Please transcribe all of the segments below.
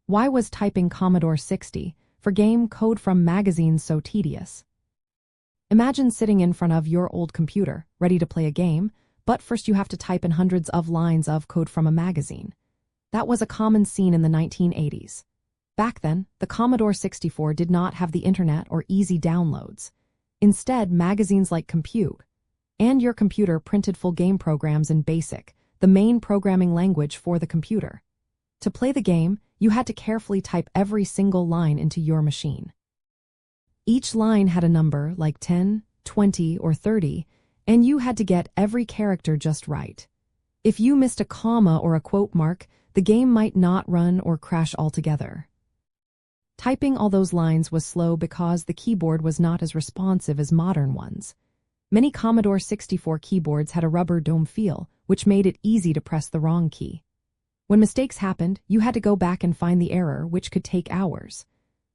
Why was typing Commodore 60 for game code from magazines so tedious? Imagine sitting in front of your old computer, ready to play a game, but first you have to type in hundreds of lines of code from a magazine. That was a common scene in the 1980s. Back then, the Commodore 64 did not have the internet or easy downloads. Instead, magazines like Compute and your computer printed full game programs in BASIC, the main programming language for the computer. To play the game, you had to carefully type every single line into your machine. Each line had a number like 10, 20, or 30, and you had to get every character just right. If you missed a comma or a quote mark, the game might not run or crash altogether. Typing all those lines was slow because the keyboard was not as responsive as modern ones. Many Commodore 64 keyboards had a rubber dome feel, which made it easy to press the wrong key. When mistakes happened, you had to go back and find the error, which could take hours.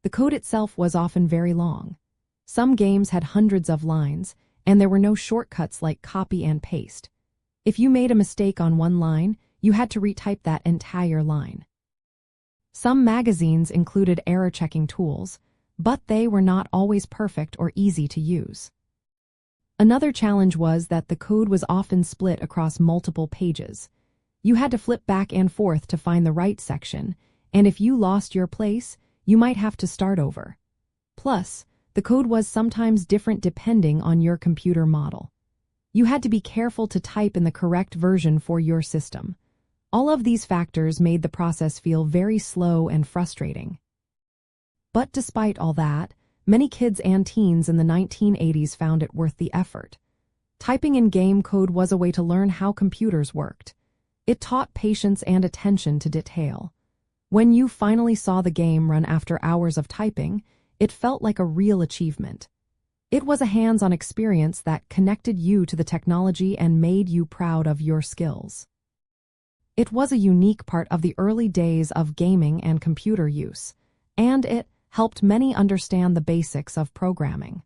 The code itself was often very long. Some games had hundreds of lines, and there were no shortcuts like copy and paste. If you made a mistake on one line, you had to retype that entire line. Some magazines included error-checking tools, but they were not always perfect or easy to use. Another challenge was that the code was often split across multiple pages. You had to flip back and forth to find the right section, and if you lost your place, you might have to start over. Plus, the code was sometimes different depending on your computer model. You had to be careful to type in the correct version for your system. All of these factors made the process feel very slow and frustrating. But despite all that, many kids and teens in the 1980s found it worth the effort. Typing in game code was a way to learn how computers worked. It taught patience and attention to detail. When you finally saw the game run after hours of typing, it felt like a real achievement. It was a hands-on experience that connected you to the technology and made you proud of your skills. It was a unique part of the early days of gaming and computer use, and it helped many understand the basics of programming.